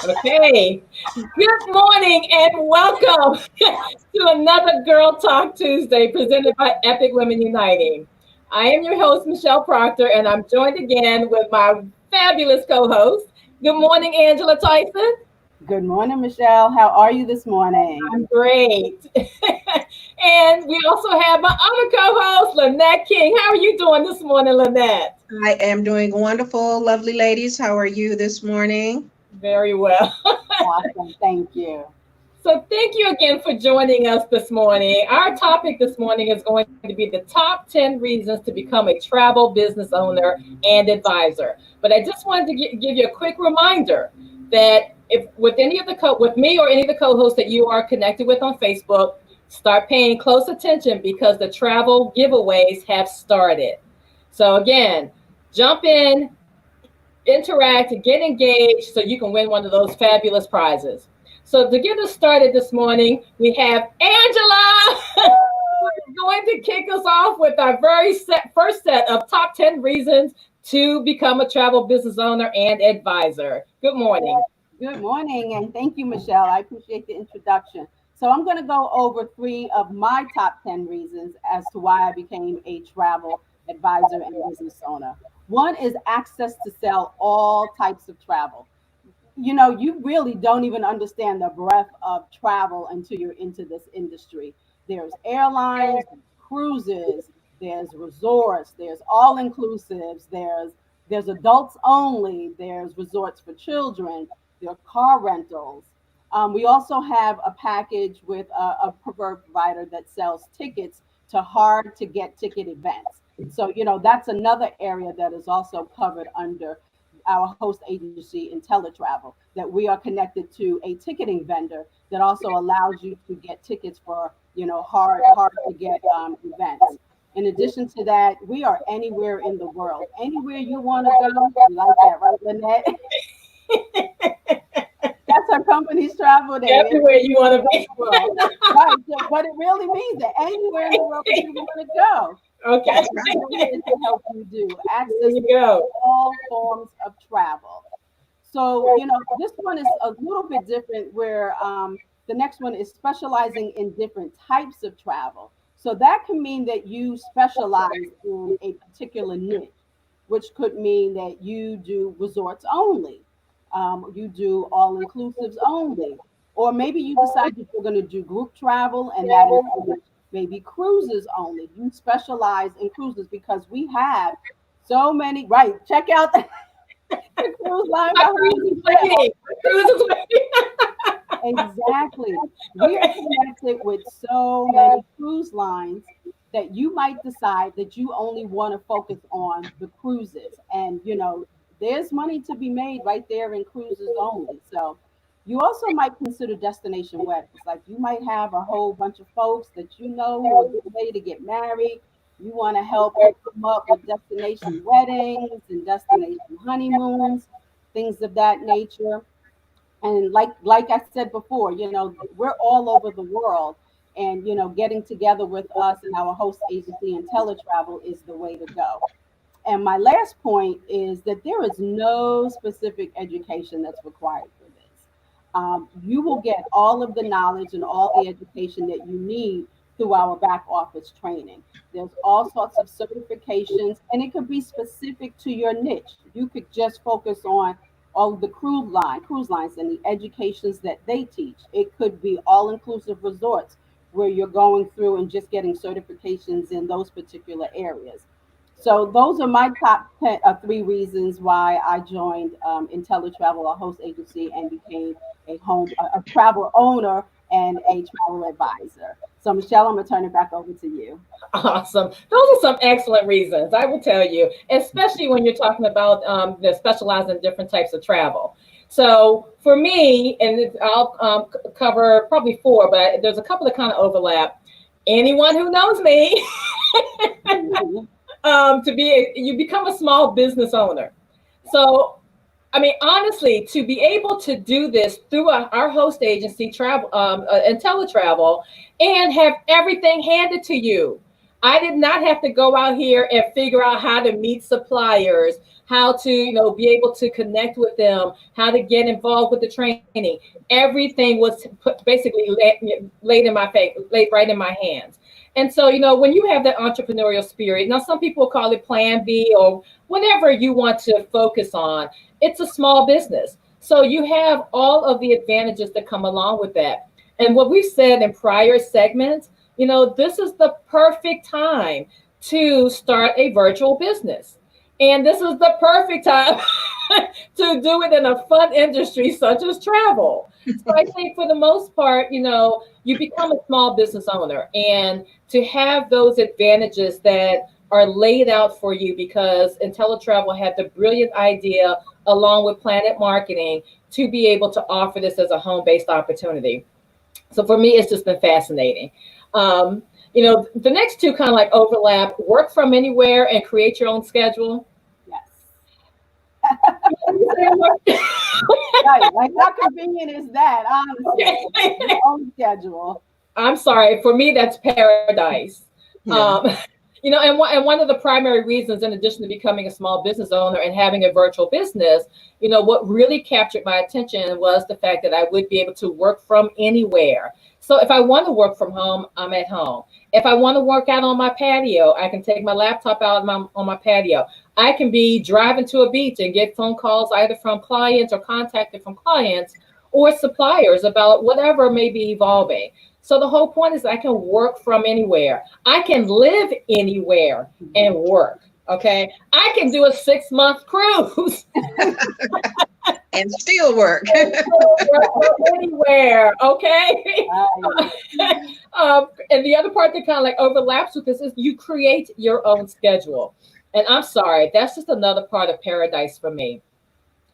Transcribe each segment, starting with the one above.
Okay. Good morning and welcome to another Girl Talk Tuesday presented by Epic Women Uniting. I am your host, Michelle Proctor, and I'm joined again with my fabulous co host. Good morning, Angela Tyson. Good morning, Michelle. How are you this morning? I'm great. And we also have my other co host, Lynette King. How are you doing this morning, Lynette? I am doing wonderful, lovely ladies. How are you this morning? Very well. Awesome. Thank you. So, thank you again for joining us this morning. Our topic this morning is going to be the top 10 reasons to become a travel business owner and advisor. But I just wanted to give you a quick reminder that if with any of the with me or any of the co-hosts that you are connected with on Facebook, start paying close attention because the travel giveaways have started. So again, jump in, interact, and get engaged so you can win one of those fabulous prizes. So to get us started this morning, we have Angela who's going to kick us off with our first set of top 10 reasons to become a travel business owner and advisor. Good morning. Good morning, and thank you, Michelle. I appreciate the introduction. So, I'm going to go over three of my top 10 reasons as to why I became a travel advisor and business owner. One is access to sell all types of travel. You really don't even understand the breadth of travel until you're into this industry. There's airlines, cruises, there's resorts, there's all inclusives, there's adults only, there's resorts for children, there are car rentals. We also have a package with a preferred provider that sells tickets to hard to get ticket events. So, that's another area that is also covered under our host agency IntelliTravel, that we are connected to a ticketing vendor that also allows you to get tickets for hard to get events. In addition to that, we are anywhere in the world, anywhere you want to go. You like that, right, Lynette? That's our company's travel day. Everywhere you want to be. Right, but it really means that anywhere in the world that you want to go. Okay. That's what we're here to help you do. Access There you to go. all forms of travel. So, this one is a little bit different where the next one is specializing in different types of travel. So that can mean that you specialize in a particular niche, which could mean that you do resorts only, you do all inclusives only, or maybe you decide that you're going to do group travel and that includes maybe cruises only. You specialize in cruises because we have so many, right? Check out the cruise line My behind cruise is you. waiting. My cruise is waiting. Exactly. We are Okay. connected with so many cruise lines that you might decide that you only want to focus on the cruises. And, there's money to be made right there in cruises only. So you also might consider destination weddings. Like you might have a whole bunch of folks that you know who are getting ready to get married. You want to help hook them up with destination weddings and destination honeymoons, things of that nature. And like I said before, we're all over the world, and getting together with us and our host agency IntelliTravel is the way to go. And my last point is that there is no specific education that's required for this. You will get all of the knowledge and all the education that you need through our back office training. There's all sorts of certifications, and it could be specific to your niche. You could just focus on all of the cruise lines and the educations that they teach. It could be all inclusive resorts where you're going through and just getting certifications in those particular areas. So those are my top 10, three reasons why I joined IntelliTravel, a host agency, and became a travel owner and a travel advisor. So Michelle, I'm gonna turn it back over to you. Awesome. Those are some excellent reasons, I will tell you, especially when you're talking about the specializing in different types of travel. So for me, and I'll cover probably four, but there's a couple that kind of overlap. Anyone who knows me, Mhm. you become a small business owner. So I mean, honestly, to be able to do this through our host agency, travel IntelliTravel, and have everything handed to you. I did not have to go out here and figure out how to meet suppliers, how to, be able to connect with them, how to get involved with the training. Everything was basically laid in my face, laid right in my hands. And so, when you have that entrepreneurial spirit, now some people call it Plan B or whatever you want to focus on, it's a small business. So you have all of the advantages that come along with that. And what we've said in prior segments, this is the perfect time to start a virtual business. And this is the perfect time to do it in a fun industry such as travel. So I think for the most part, you become a small business owner, and to have those advantages that are laid out for you, because IntelliTravel had the brilliant idea along with Planet Marketing to be able to offer this as a home-based opportunity. So for me, it's just been fascinating. The next two kind of like overlap: work from anywhere and create your own schedule. Yes. Right. Like, how convenient is that, honestly? Your own schedule. I'm sorry. For me, that's paradise. Yeah. And one of the primary reasons, in addition to becoming a small business owner and having a virtual business, what really captured my attention was the fact that I would be able to work from anywhere. So if I want to work from home, I'm at home. If I want to work out on my patio, I can take my laptop out on my patio. I can be driving to a beach and get phone calls either from clients or contacted from clients or suppliers about whatever may be evolving. So the whole point is I can work from anywhere. I can live anywhere and work. Okay. I can do a 6-month cruise. And still work. Anywhere. Okay. And the other part that kind of like overlaps with this is you create your own schedule. And I'm sorry, that's just another part of paradise for me.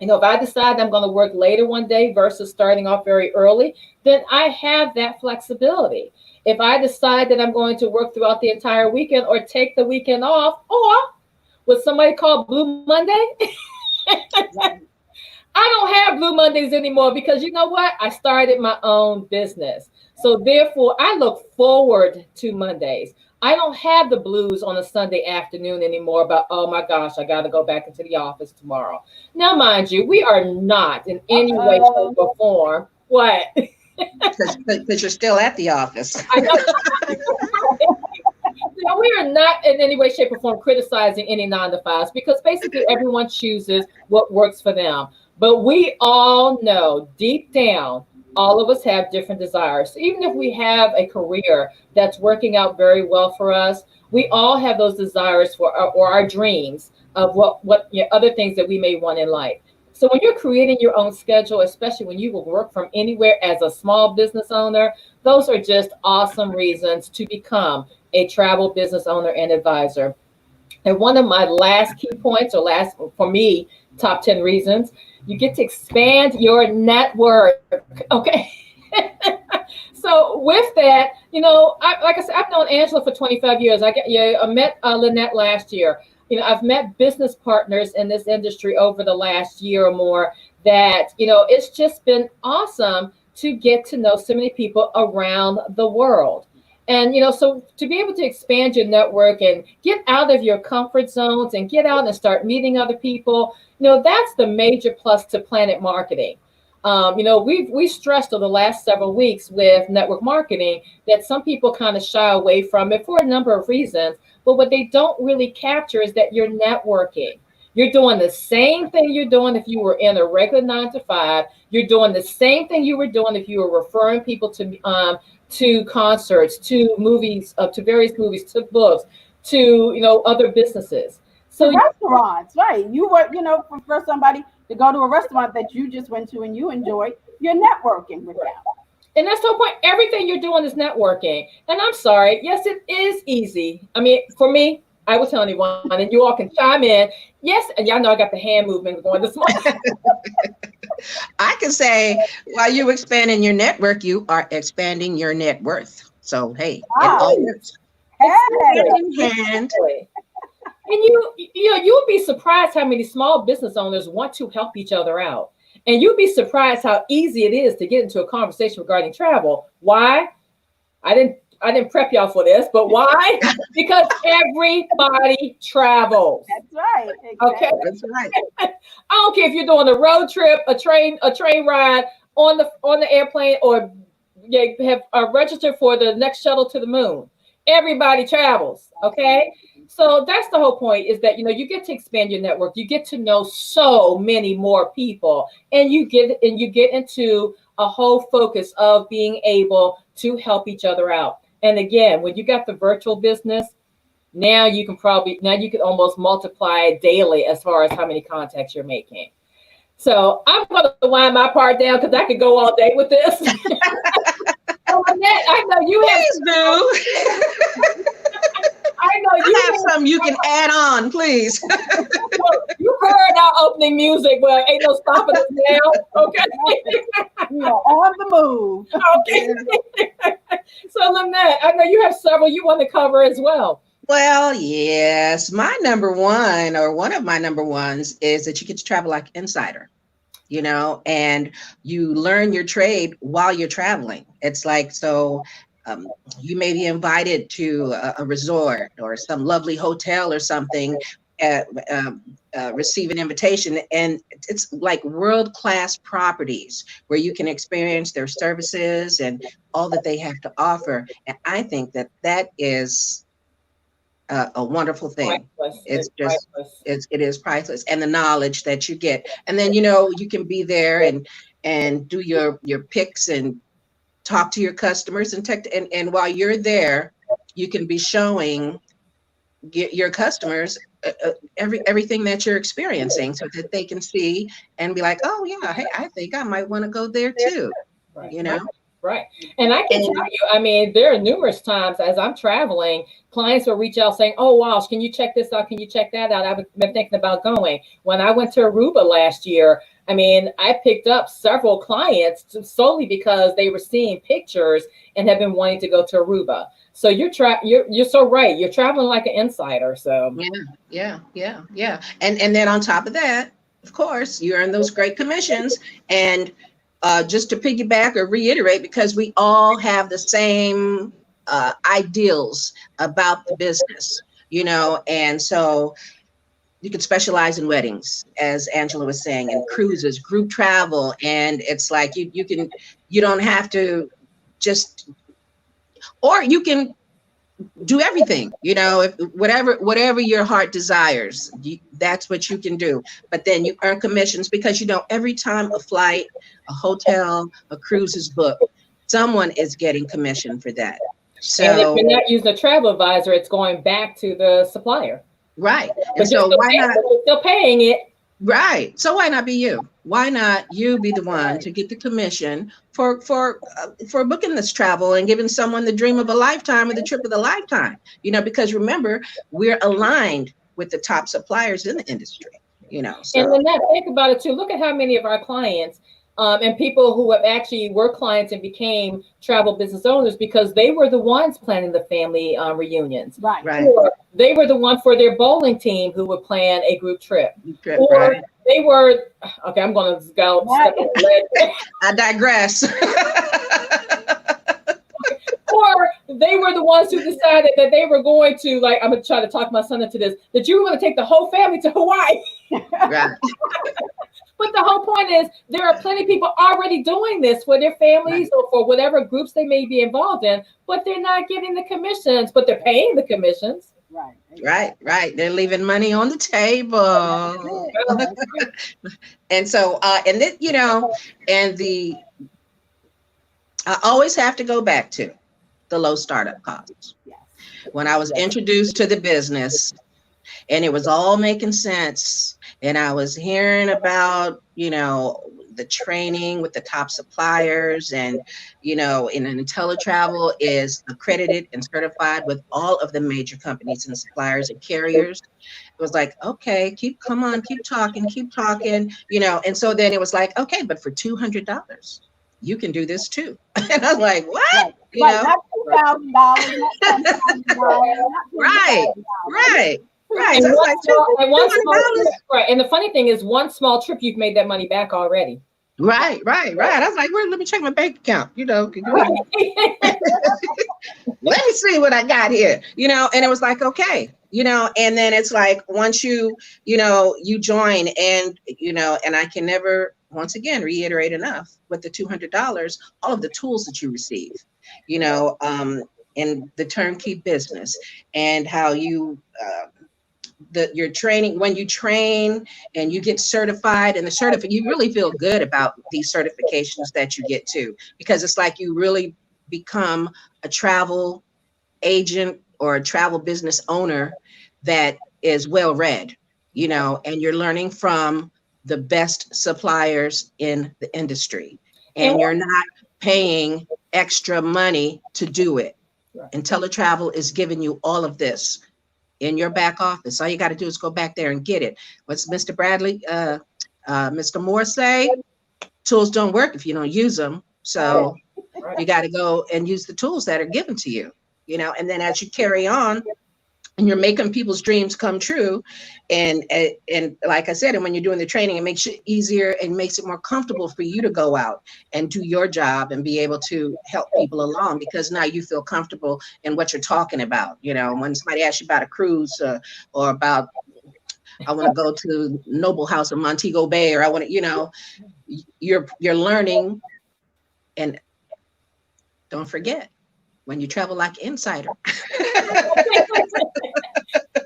If I decide I'm going to work later one day versus starting off very early, then I have that flexibility. If I decide that I'm going to work throughout the entire weekend or take the weekend off, or what somebody called Blue Monday, I don't have Blue Mondays anymore, because you know what? I started my own business. So therefore, I look forward to Mondays. I don't have the blues on a Sunday afternoon anymore about, oh my gosh, I got to go back into the office tomorrow. Now, mind you, we are not in any way, shape, or form. What? Because you're still at the office. I know. We are not in any way, shape, or form criticizing any 9-to-5s, because basically everyone chooses what works for them. But we all know deep down, all of us have different desires. So even if we have a career that's working out very well for us, we all have those desires for our dreams of what other things that we may want in life. So when you're creating your own schedule, especially when you will work from anywhere as a small business owner, those are just awesome reasons to become a travel business owner and advisor. And one of my last key points, or last, for me, top 10 reasons, you get to expand your network. Okay. So with that, like I said, I've known Angela for 25 years. I met Lynette last year. I've met business partners in this industry over the last year or more that, it's just been awesome to get to know so many people around the world. And, so to be able to expand your network and get out of your comfort zones and get out and start meeting other people, that's the major plus to Planet Marketing. We stressed over the last several weeks with network marketing that some people kind of shy away from it for a number of reasons. But what they don't really capture is that you're networking. You're doing the same thing you're doing if you were in a regular 9-to-5. You're doing the same thing you were doing if you were referring people to concerts, to movies, to various movies, to books, to other businesses. So restaurants, right? You were, for somebody to go to a restaurant that you just went to and you enjoyed, you're networking with them. And that's the whole point. Everything you're doing is networking. And I'm sorry, yes, it is easy. I mean, for me, I will tell anyone, and you all can chime in. Yes, and y'all know I got the hand movement going this morning. I can say, while you're expanding your network, you are expanding your net worth. So, hey, it all works. And you'll be surprised how many small business owners want to help each other out. And you'll be surprised how easy it is to get into a conversation regarding travel. Why? I didn't prep y'all for this, but why? Because everybody travels. That's right. Okay. That's right. I don't care if you're doing a road trip, a train ride on the airplane, or you have registered for the next shuttle to the moon. Everybody travels. Okay. So that's the whole point, is that you get to expand your network. You get to know so many more people, and you get into a whole focus of being able to help each other out. And again, when you got the virtual business, now you can almost multiply it daily as far as how many contacts you're making. So I'm going to wind my part down because I could go all day with this. So Annette, I know you Please do. I know you have something you can add on, please. Well, you heard our opening music. Well, ain't no stopping us now. Okay. We are on the move. Okay. So Lynette, I know you have several you want to cover as well. Well, yes. My number one, or one of my number ones, is that you get to travel like insider, and you learn your trade while you're traveling. It's like, so you may be invited to a resort or some lovely hotel or something, receive an invitation, and it's like world-class properties where you can experience their services and all that they have to offer. And I think that is a wonderful thing. It's just, it is priceless. And the knowledge that you get, and then you can be there and do your picks and talk to your customers and while you're there, you can be showing your customers everything that you're experiencing, so that they can see and be like, oh yeah, hey, I think I might want to go there too. Right. And I can tell you, I mean, there are numerous times as I'm traveling, clients will reach out saying, oh, wow, can you check this out? Can you check that out? I've been thinking about going. When I went to Aruba last year, I mean, I picked up several clients solely because they were seeing pictures and have been wanting to go to Aruba. So you're so right. You're traveling like an insider. So yeah. And then on top of that, of course, you earn those great commissions. And just to piggyback or reiterate, because we all have the same ideals about the business, and so you can specialize in weddings, as Angela was saying, and cruises, group travel. And it's like you don't have to just, or you can do everything, if whatever your heart desires, that's what you can do. But then you earn commissions because every time a flight, a hotel, a cruise is booked, someone is getting commission for that. So, and if you're not using a travel advisor, it's going back to the supplier. Right. And so why not? You're still paying it. Right. So why not be you? Why not you be the one to get the commission for booking this travel and giving someone the dream of a lifetime or the trip of a lifetime? Because remember, we're aligned with the top suppliers in the industry. So. And Lynette, think about it too. Look at how many of our clients and people who have actually were clients and became travel business owners because they were the ones planning the family reunions. Right. Or they were the one for their bowling team who would plan a group trip. Or they were, okay, I'm going to go. I digress. Or they were the ones who decided that they were going to, like, I'm going to try to talk my son into this, that you were going to take the whole family to Hawaii. Right. But the whole point is there are plenty of people already doing this for their families or for whatever groups they may be involved in, but they're not getting the commissions, but they're paying the commissions. Right. They're leaving money on the table. And so, and then, I always have to go back to the low startup costs. When I was introduced to the business and it was all making sense, and I was hearing about, the training with the top suppliers, and, in IntelliTravel is accredited and certified with all of the major companies and suppliers and carriers. It was like, okay, keep talking. And so then it was like, okay, but for $200, you can do this too. And I was like, what? Not $2,000, Right. And, and the funny thing is, one small trip, you've made that money back already. Right. I was like, well, let me check my bank account. Let me see what I got here, and it was like, okay, and then it's like, once you join, and I can never, once again, reiterate enough with the $200, all of the tools that you receive, in the turnkey business, and how your training, when you train and you get certified, and you really feel good about these certifications that you get too, because it's like you really become a travel agent or a travel business owner that is well read, and you're learning from the best suppliers in the industry, and you're not paying extra money to do it. IntelliTravel is giving you all of this in your back office. All you got to do is go back there and get it. What's Mr. Bradley, Mr. Moore say? Tools don't work if you don't use them. So you got to go and use the tools that are given to you, and then as you carry on and you're making people's dreams come true. And like I said, and when you're doing the training, it makes it easier and makes it more comfortable for you to go out and do your job and be able to help people along, because now you feel comfortable in what you're talking about. When somebody asks you about a cruise, or about, I want to go to Noble House in Montego Bay, or I want to, you're learning. And don't forget, when you travel like insider.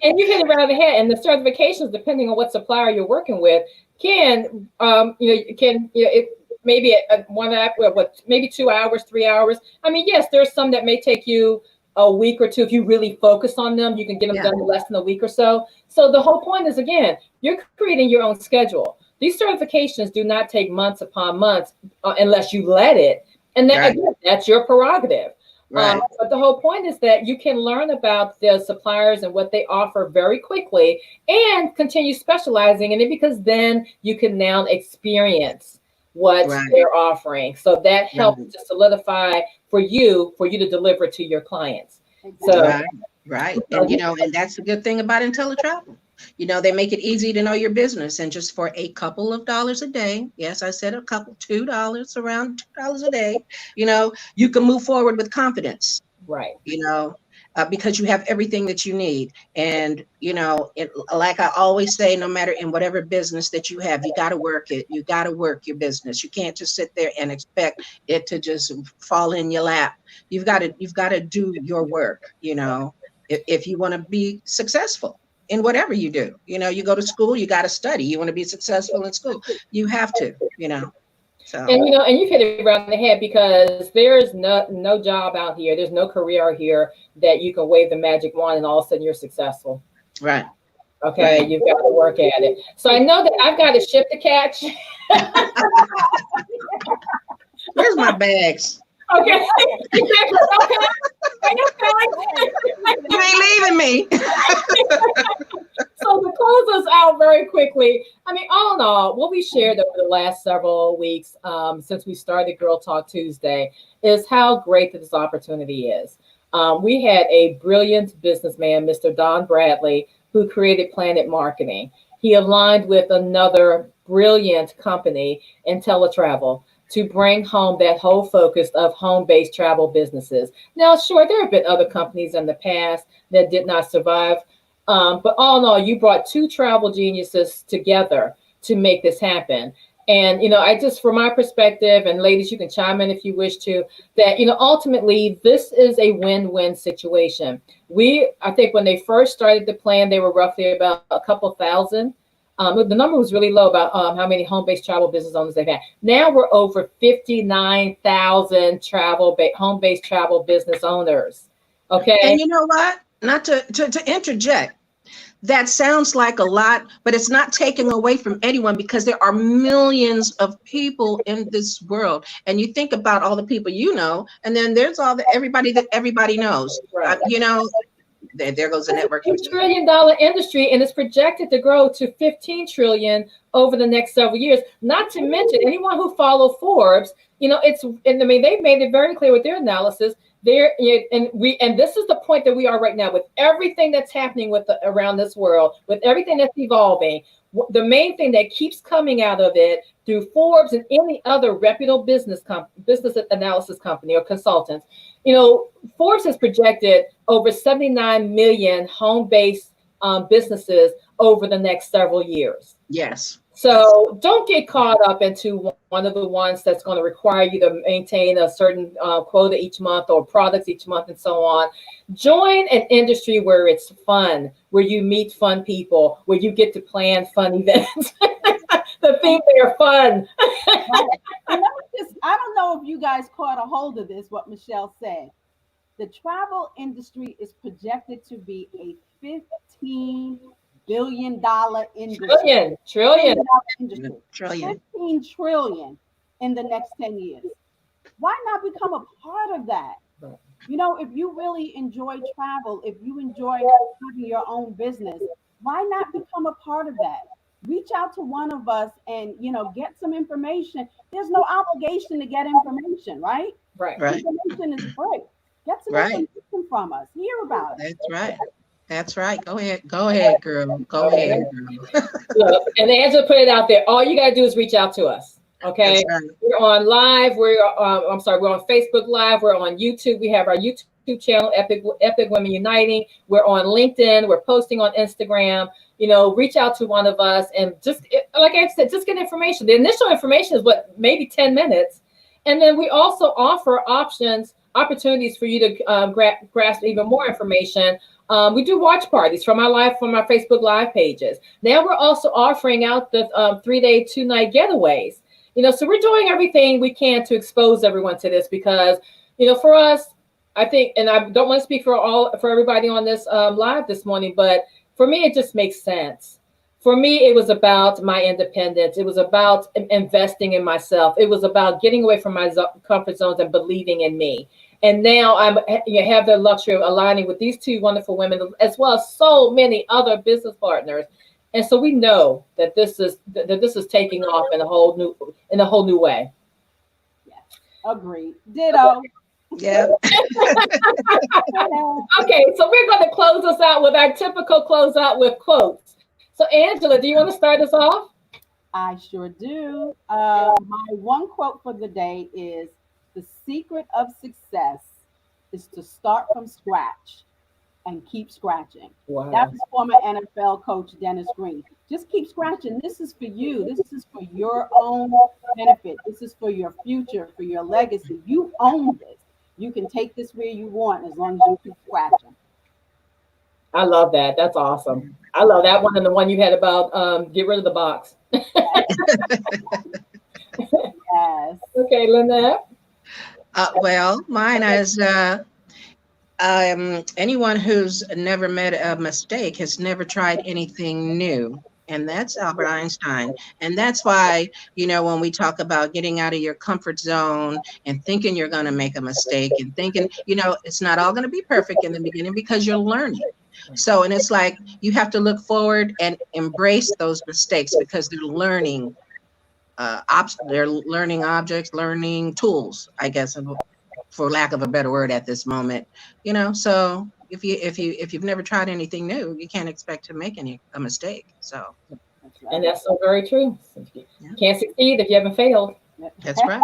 And you hit it right on the head. And the certifications, depending on what supplier you're working with, can it maybe one app, maybe 2 hours, 3 hours. I mean, yes, there's some that may take you a week or two. If you really focus on them, you can get them done in less than a week or so. So the whole point is, again, you're creating your own schedule. These certifications do not take months upon months unless you let it. And again, that's your prerogative. Right. But the whole point is that you can learn about the suppliers and what they offer very quickly and continue specializing in it, because then you can now experience what they're offering. So that helps to solidify for you to deliver to your clients. So right. And and that's the good thing about IntelliTravel. They make it easy to know your business, and just for a couple of dollars a day, yes, I said a couple, $2, around $2 a day, you can move forward with confidence, right? Because you have everything that you need. And, like I always say, no matter in whatever business that you have, you got to work it. You got to work your business. You can't just sit there and expect it to just fall in your lap. You've got to do your work, if you want to be successful in whatever you do. You go to school, you got to study. You want to be successful in school, you have to, So. And and you hit it around the head, because there's no job out here, there's no career here that you can wave the magic wand and all of a sudden you're successful. Right. Okay, you've got to work at it. So I know that I've got a ship to catch. Where's my bags? Okay. You ain't leaving me. So to close us out very quickly, I mean, all in all, what we shared over the last several weeks, since we started Girl Talk Tuesday, is how great that this opportunity is. We had a brilliant businessman, Mr. Don Bradley, who created Planet Marketing. He aligned with another brilliant company, IntelliTravel, to bring home that whole focus of home-based travel businesses. Now, sure, there have been other companies in the past that did not survive, but all in all, you brought two travel geniuses together to make this happen. And, I just, from my perspective, and ladies, you can chime in if you wish to, that, ultimately, this is a win-win situation. I think when they first started the plan, they were roughly about a couple thousand. The number was really low about how many home-based travel business owners they've had. Now we're over 59,000 home-based travel business owners. Okay. And you know what? Not to interject. That sounds like a lot, but it's not taking away from anyone, because there are millions of people in this world. And you think about all the people and then there's everybody that everybody knows. Right. There goes the networking. $1 trillion industry, and it's projected to grow to 15 trillion over the next several years. Not to mention, anyone who follows Forbes, they made it very clear with their analysis there, and this is the point that we are right now with everything that's happening around this world, with everything that's evolving. The main thing that keeps coming out of it through Forbes and any other reputable business analysis company or consultants, Forbes has projected over 79 million home-based businesses over the next several years. Yes. So don't get caught up into one of the ones that's going to require you to maintain a certain quota each month or products each month and so on. Join an industry where it's fun, where you meet fun people, where you get to plan fun events. The theme they're fun. I don't know if you guys caught a hold of this, what Michelle said. The travel industry is projected to be a $15 billion industry. Trillion. Industry. Trillion. 15 trillion in the next 10 years. Why not become a part of that? If you really enjoy travel, if you enjoy having your own business, why not become a part of that? Reach out to one of us and, get some information. There's no obligation to get information, right? Right. Information is free. Get some information from us. Hear about it. That's right. Go ahead, girl. Go ahead, girl. Look, and Angela put it out there. All you got to do is reach out to us. Okay. Right. We're on live. We're on Facebook Live. We're on YouTube. We have our YouTube channel, Epic Women Uniting. We're on LinkedIn. We're posting on Instagram. Reach out to one of us and just, like I said, just get information. The initial information is maybe 10 minutes. And then we also offer opportunities for you to grasp even more information. We do watch parties from our Facebook Live pages. Now we're also offering out the 3-day, 2-night getaways. So we're doing everything we can to expose everyone to this because, for us, I think, and I don't want to speak for everybody on this live this morning, but for me, it just makes sense. For me, it was about my independence. It was about investing in myself. It was about getting away from my comfort zones and believing in me. And now you have the luxury of aligning with these two wonderful women, as well as so many other business partners. And so we know that this is taking off in a whole new way. Yeah, agreed. Ditto. Yeah. Okay, so we're going to close us out with our typical closeout with quotes. So Angela, do you want to start us off? I sure do. My one quote for the day is, "The secret of success is to start from scratch and keep scratching." Wow. That was former NFL coach Dennis Green. Just keep scratching. This is for you. This is for your own benefit. This is for your future, for your legacy. You own this. You can take this where you want as long as you keep scratching. I love that. That's awesome. I love that one and the one you had about get rid of the box. Yes. Okay, Lynette. Well, mine is anyone who's never made a mistake has never tried anything new. And that's Albert Einstein. And that's why, when we talk about getting out of your comfort zone and thinking you're going to make a mistake and thinking, it's not all going to be perfect in the beginning because you're learning. So, and it's like you have to look forward and embrace those mistakes because they're learning objects, learning tools, I guess, for lack of a better word at this moment. So if you've never tried anything new, you can't expect to make a mistake. So, and that's so very true. You can't succeed if you haven't failed. That's right.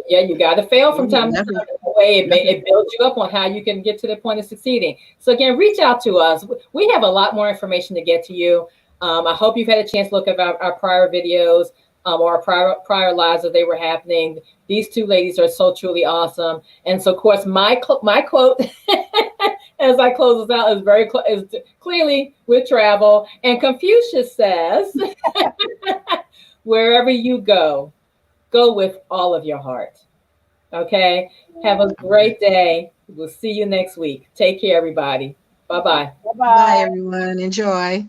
Yeah, you got to fail from time to time. It builds you up on how you can get to the point of succeeding. So again, reach out to us. We have a lot more information to get to you. I hope you've had a chance to look at our prior videos or our prior lives as they were happening. These two ladies are so truly awesome. And so, of course, my quote as I close this out is clearly with travel. And Confucius says, wherever you go with all of your heart. Okay. Have a great day. We'll see you next week. Take care, everybody. Bye-bye. Bye, everyone. Enjoy.